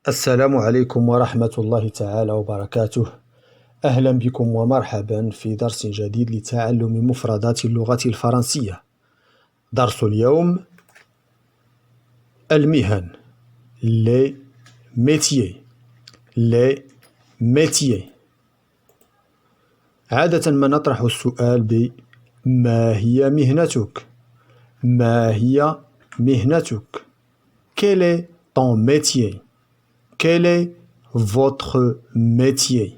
السلام عليكم ورحمة الله تعالى وبركاته. أهلا بكم ومرحبا في درس جديد لتعلم مفردات اللغة الفرنسية. درس اليوم المهن les métiers les métiers. عادة ما نطرح السؤال ما هي مهنتك؟ ما هي مهنتك؟ Quel est ton métier? Quel est votre métier?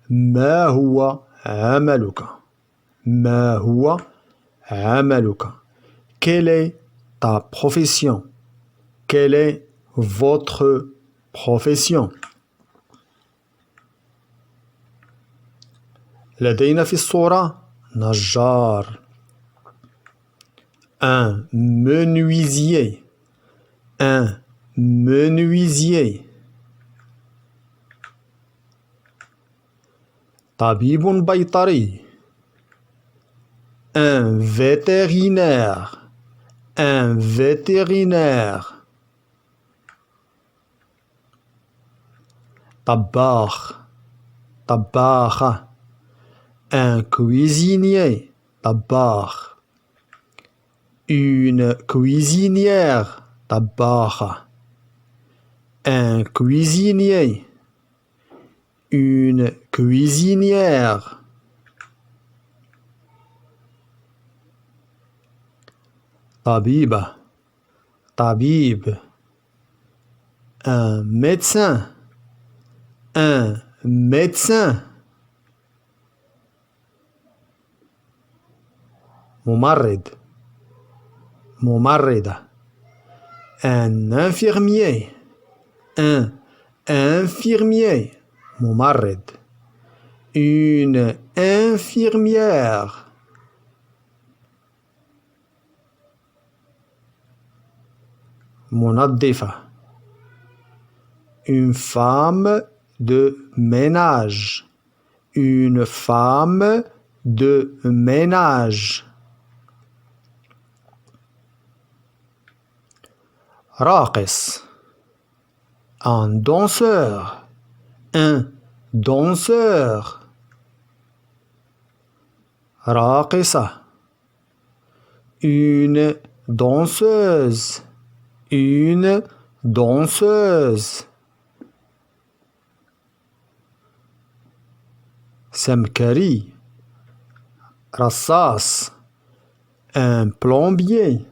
ما هو عملك؟ ما هو عملك؟ Quelle est ta profession? Quelle est votre profession? لدينا في الصورة نجار un menuisier un menuisier طبيب بيطري un vétérinaire un vétérinaire طباخ طباخة un cuisinier طباخ une cuisinière طباخة un cuisinier une cuisinière طبيبة طبيب un médecin un médecin ممرض ممرضة un infirmier un infirmier ممرض une infirmière منظفة une femme de ménage une femme de ménage راقص un danseur un danseur راقصة une danseuse une danseuse سمكري رصاص un plombier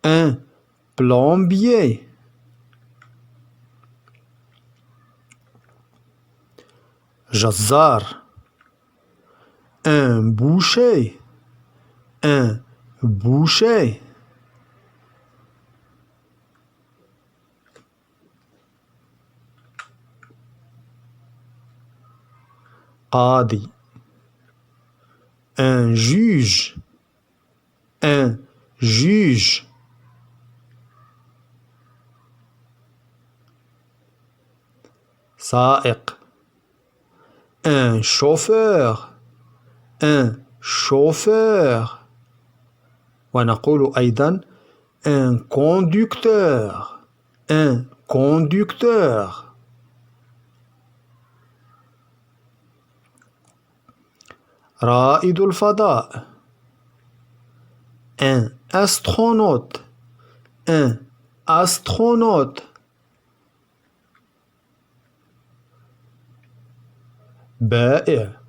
un plombier جزار un boucher un boucher قاضي un juge un juge سائق un chauffeur un chauffeur ونقول أيضا un conducteur un conducteur رائد الفضاء un astronaute un astronaute بائع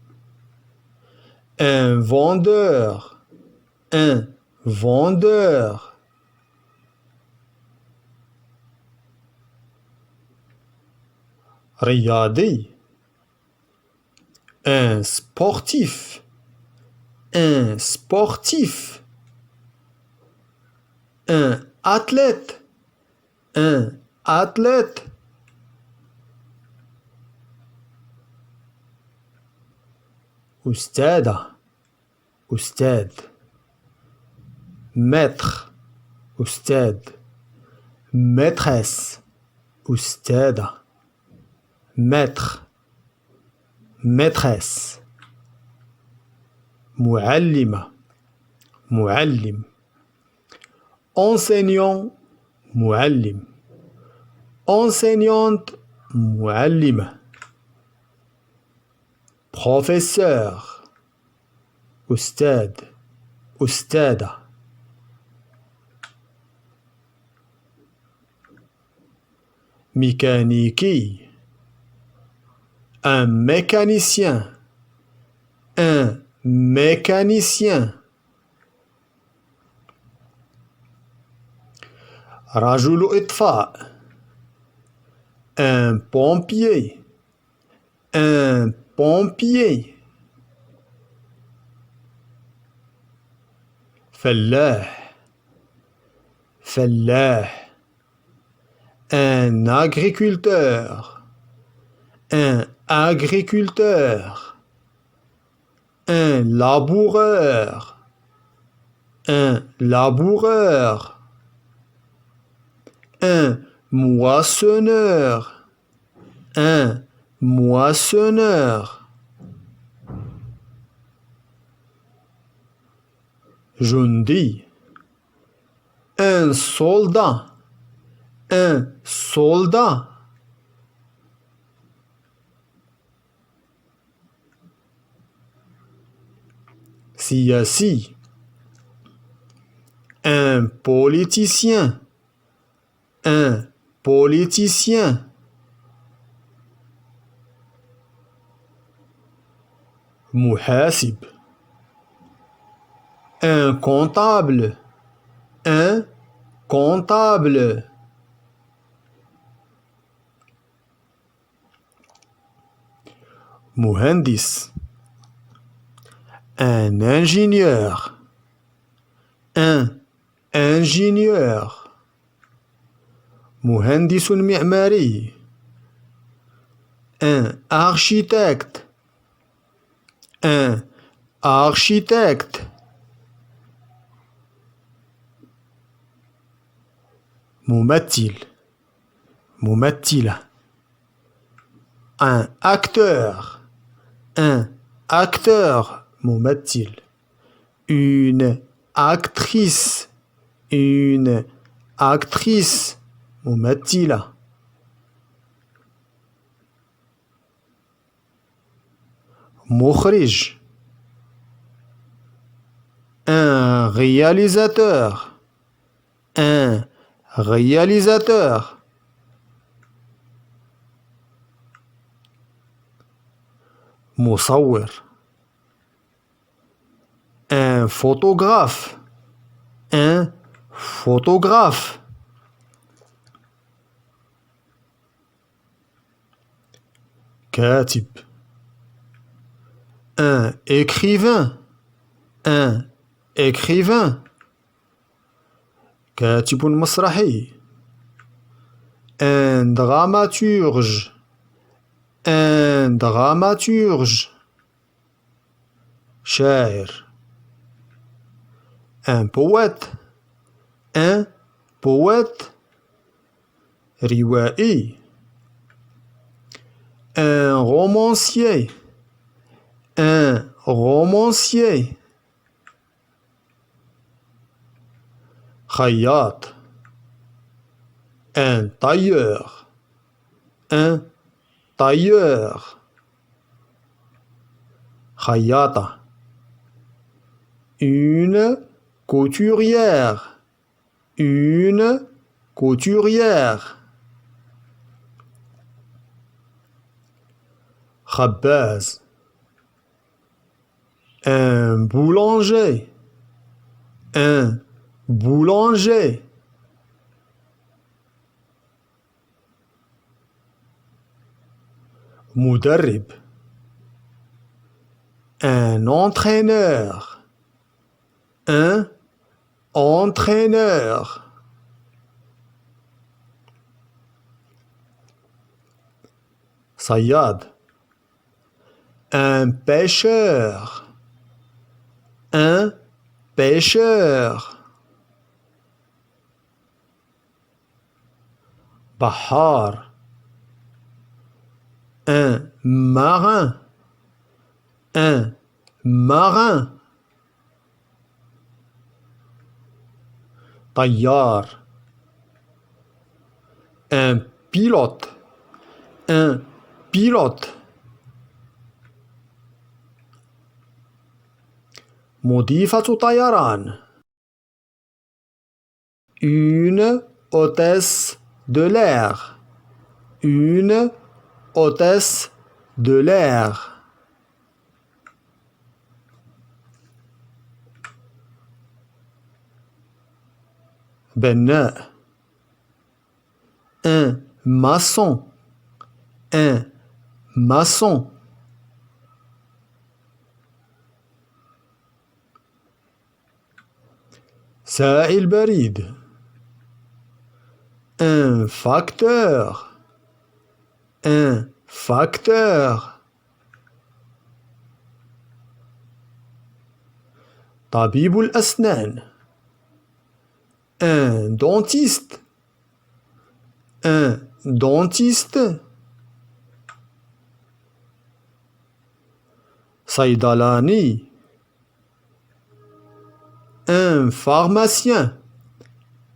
un vendeur un vendeur رياضي un sportif un sportif un athlète un athlète أستاذة أستاذ maître أستاذ maîtresse أستاذة maître maîtresse معلمة معلم enseignant معلم enseignante معلمة. professeur أستاذ أستاذة. mécanique un mécanicien un mécanicien. رجل إطفاء un pompier un pompier. فلاح فلاح un agriculteur un agriculteur. un laboureur un laboureur. un moissonneur un moissonneur. جندي un soldat un soldat. سياسي un politicien un politicien. محاسب un comptable un comptable. مهندس un ingénieur un ingénieur. مهندس معماري un architecte un architecte. ممثل ممثلة un acteur un acteur. ممثل une actrice une actrice. ممثلة. مخرج un réalisateur un réalisateur. مصور un photographe un photographe. كاتب un écrivain un écrivain. كاتب مسرحي un dramaturge un dramaturge. شاعر un poète un poète. روائي un romancier un romancier. خياط un tailleur un tailleur. خياطة une couturière une couturière. خباز un boulanger un boulanger. مدرب un entraîneur un entraîneur. صياد un pêcheur un pêcheur. بحار un marin un marin. طيار un pilote, un pilote. مضيفة طيران, une hôtesse de l'air, une hôtesse de l'air. بناء, un maçon, un maçon. سائل بريد, un facteur, un facteur. طبيب الأسنان, un dentiste, un dentiste. صيدلاني, un pharmacien,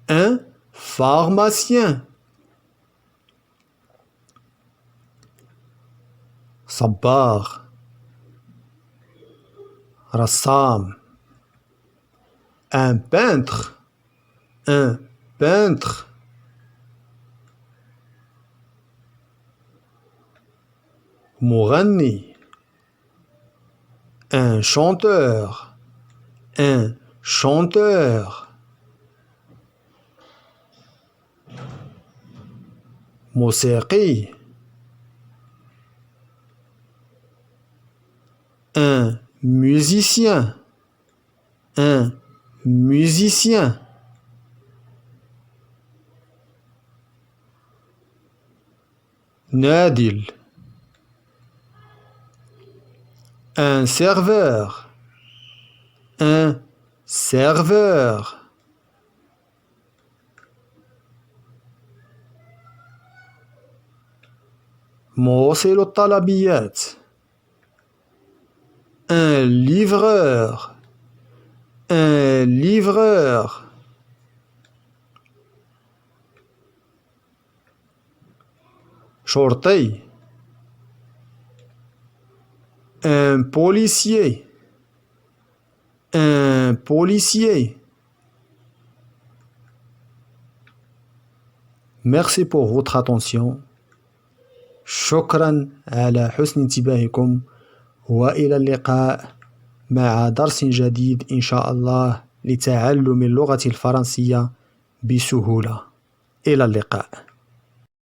un pharmacien. صباغ, رسام, un peintre, un peintre. مغني, un chanteur, un chanteur. موسيقي, un musicien, un musicien. نادل, un serveur, un serveur. موصل الطلبيات, un livreur, un livreur. شرطي, un policier, un policier. Merci pour votre attention. شكرا على حسن انتباهكم, وإلى اللقاء مع درس جديد إن شاء الله لتعلم اللغة الفرنسية بسهولة. إلى اللقاء.